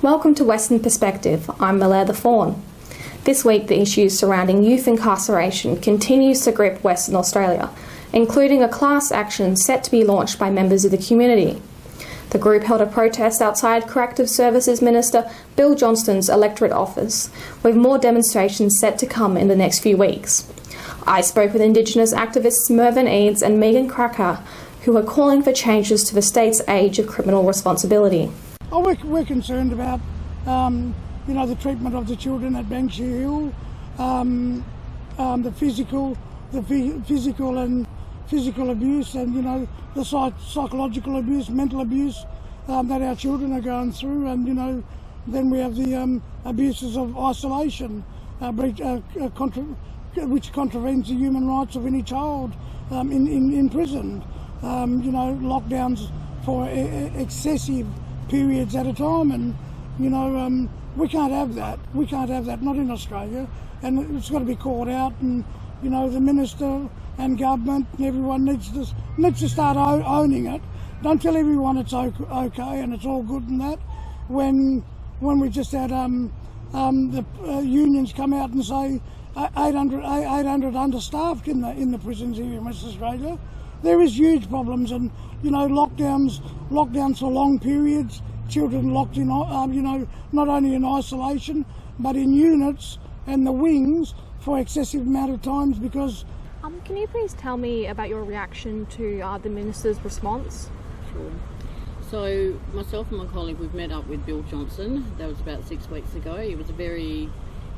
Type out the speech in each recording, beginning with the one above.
Welcome to Western Perspective. I'm Malaire the Fawn. This week, the issues surrounding youth incarceration continues to grip Western Australia, including a class action set to be launched by members of the community. The group held a protest outside Corrective Services Minister Bill Johnston's electorate office, with more demonstrations set to come in the next few weeks. I spoke with Indigenous activists Mervyn Eads and Megan Cracker, who are calling for changes to the state's age of criminal responsibility. We're concerned about, the treatment of the children at Banksia Hill, the physical abuse, and the psychological abuse, mental abuse that our children are going through, and then we have the abuses of isolation, which contravenes the human rights of any child in prison. Lockdowns for excessive periods at a time, and we can't have that. We can't have that, not in Australia, and it's got to be called out. And the minister and government and everyone needs to start owning it. Don't tell everyone it's okay and it's all good and that. When we just had the unions come out and say 800 understaffed in the prisons here in West Australia. There is huge problems, and lockdowns for long periods, children locked in, not only in isolation but in units and the wings for excessive amount of times. Because can you please tell me about your reaction to the minister's response? Sure. So myself and my colleague, we've met up with Bill Johnston. That was about 6 weeks ago. It was a very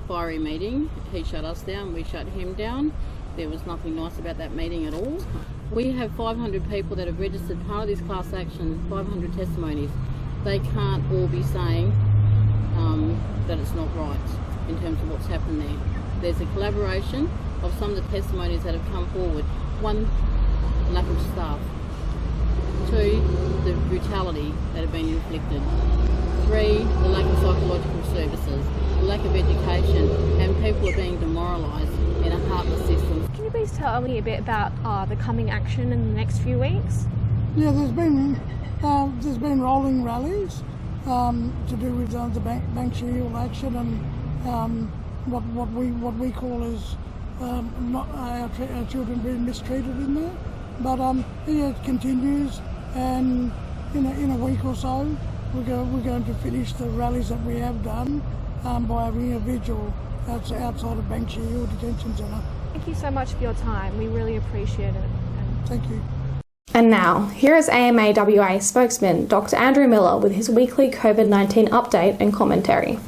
fiery meeting. He shut us down, we shut him down. There was nothing nice about that meeting at all. We have 500 people that have registered part of this class action, 500 testimonies. They can't all be saying that it's not right in terms of what's happened there. There's a collaboration of some of the testimonies that have come forward. 1, lack of staff. 2, the brutality that have been inflicted. 3, the lack of psychological services, the lack of education, and people are being demoralised in a heartless system. Can you please tell me a bit about the coming action in the next few weeks? Yeah, there's been rolling rallies to do with the Banksia Hill action, and what we call is not our children being mistreated in there. But it continues, and in a week or so we're going to finish the rallies that we have done by having a vigil outside of Banksia Hill Detention Centre. Thank you so much for your time. We really appreciate it. Thank you. And now, here is AMAWA spokesman Dr. Andrew Miller with his weekly COVID-19 update and commentary.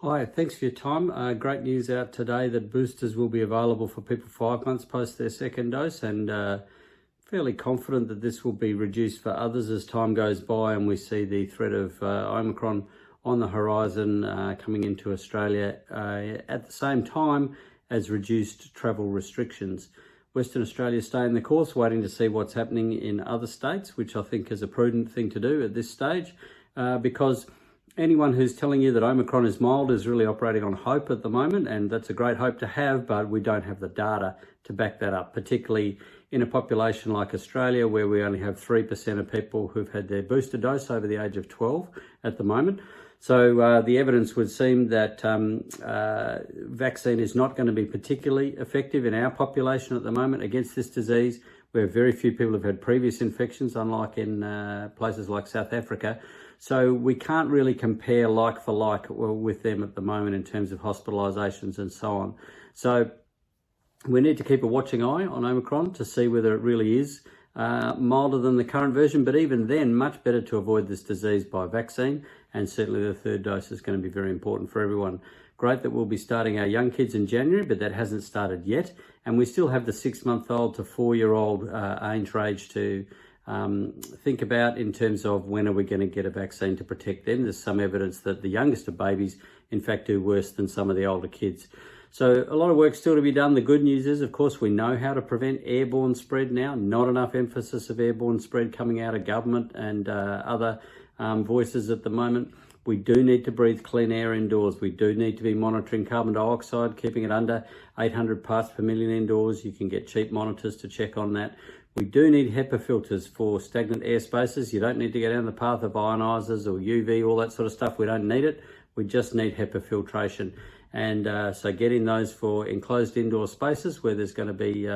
Hi, thanks for your time. Great news out today that boosters will be available for people 5 months post their second dose, and fairly confident that this will be reduced for others as time goes by and we see the threat of Omicron on the horizon coming into Australia at the same time as reduced travel restrictions. Western Australia staying the course, waiting to see what's happening in other states, which I think is a prudent thing to do at this stage, because anyone who's telling you that Omicron is mild is really operating on hope at the moment, and that's a great hope to have, but we don't have the data to back that up, particularly in a population like Australia, where we only have 3% of people who've had their booster dose over the age of 12 at the moment. So the evidence would seem that vaccine is not going to be particularly effective in our population at the moment against this disease, where very few people have had previous infections, unlike in places like South Africa. So we can't really compare like for like with them at the moment in terms of hospitalisations and so on. So we need to keep a watching eye on Omicron to see whether it really is milder than the current version, but even then, much better to avoid this disease by vaccine, and certainly the third dose is going to be very important for everyone. Great that we'll be starting our young kids in January, but that hasn't started yet, and we still have the 6-month-old to 4-year-old age range to think about in terms of when are we going to get a vaccine to protect them. There's some evidence that the youngest of babies, in fact, do worse than some of the older kids. So a lot of work still to be done. The good news is, of course, we know how to prevent airborne spread now. Not enough emphasis of airborne spread coming out of government and other voices at the moment. We do need to breathe clean air indoors. We do need to be monitoring carbon dioxide, keeping it under 800 parts per million indoors. You can get cheap monitors to check on that. We do need HEPA filters for stagnant air spaces. You don't need to go down the path of ionisers or UV, all that sort of stuff. We don't need it. We just need HEPA filtration. And so getting those for enclosed indoor spaces where there's going to be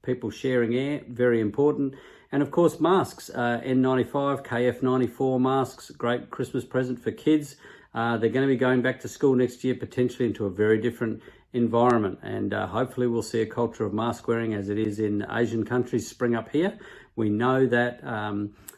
people sharing air, very important. And of course, masks, N95, KF94 masks, great Christmas present for kids. They're going to be going back to school next year, potentially into a very different environment. And hopefully we'll see a culture of mask wearing as it is in Asian countries spring up here. We know that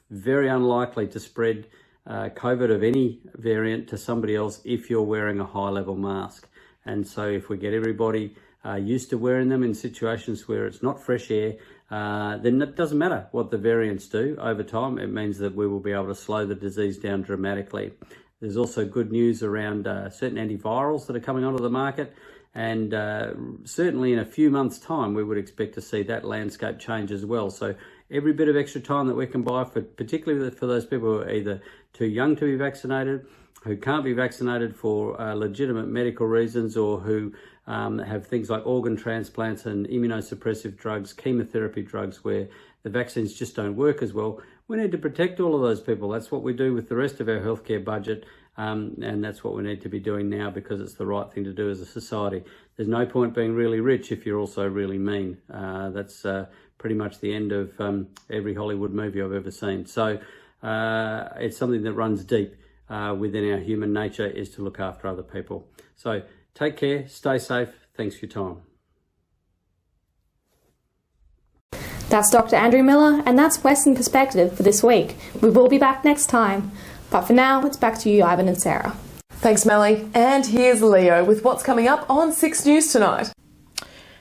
very unlikely to spread COVID of any variant to somebody else if you're wearing a high level mask. And so if we get everybody used to wearing them in situations where it's not fresh air, then it doesn't matter what the variants do over time. It means that we will be able to slow the disease down dramatically. There's also good news around certain antivirals that are coming onto the market. And certainly in a few months' time, we would expect to see that landscape change as well. So every bit of extra time that we can buy, particularly for those people who are either too young to be vaccinated, who can't be vaccinated for legitimate medical reasons, or who have things like organ transplants and immunosuppressive drugs, chemotherapy drugs, where the vaccines just don't work as well. We need to protect all of those people. That's what we do with the rest of our healthcare budget, and that's what we need to be doing now because it's the right thing to do as a society. There's no point being really rich if you're also really mean. That's pretty much the end of every Hollywood movie I've ever seen. So it's something that runs deep within our human nature, is to look after other people. So take care, stay safe. Thanks for your time. That's Dr. Andrew Miller, and that's Western Perspective for this week. We will be back next time. But for now, it's back to you, Ivan and Sarah. Thanks, Melly. And here's Leo with what's coming up on 6 News tonight.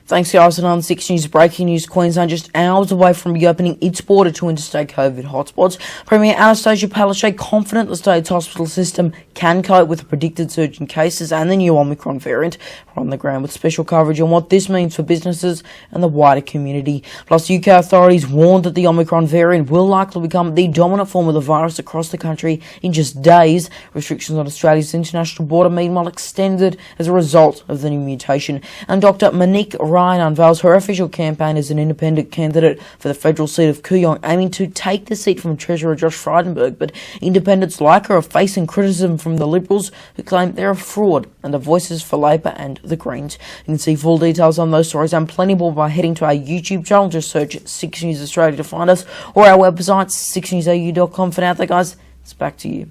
Thanks, guys. And on 6 News, breaking news, Queensland just hours away from reopening its border to interstate COVID hotspots. Premier Anastasia Palaszczuk confident the state's hospital system can cope with the predicted surge in cases and the new Omicron variant. We're on the ground with special coverage on what this means for businesses and the wider community. Plus, UK authorities warned that the Omicron variant will likely become the dominant form of the virus across the country in just days. Restrictions on Australia's international border, meanwhile, extended as a result of the new mutation. And Dr. Monique Ryan unveils her official campaign as an independent candidate for the federal seat of Kooyong, aiming to take the seat from Treasurer Josh Frydenberg. But independents like her are facing criticism from the Liberals, who claim they're a fraud and are voices for Labor and the Greens. You can see full details on those stories and plenty more by heading to our YouTube channel. Just search 6 News Australia to find us, or our website 6newsau.com. For now, guys, it's back to you.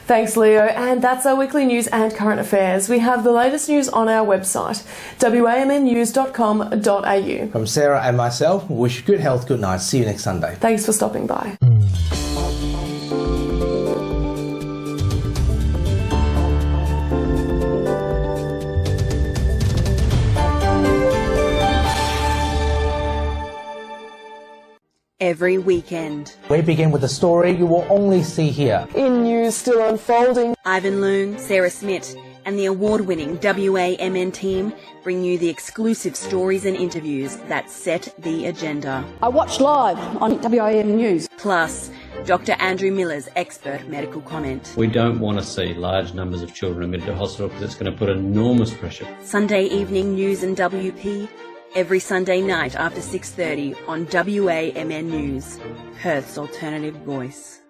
Thanks, Leo. And that's our weekly news and current affairs. We have the latest news on our website, wamnnews.com.au. From Sarah and myself, we wish you good health, good night. See you next Sunday. Thanks for stopping by. Every weekend. We begin with a story you will only see here. In news still unfolding, Ivan Loon, Sarah Smith, and the award-winning WAMN team bring you the exclusive stories and interviews that set the agenda. I watched live on WAM News. Plus, Dr. Andrew Miller's expert medical comment. We don't want to see large numbers of children admitted to hospital because it's going to put enormous pressure. Sunday evening news and WP. Every Sunday night after 6:30 on WAMN News, Perth's alternative voice.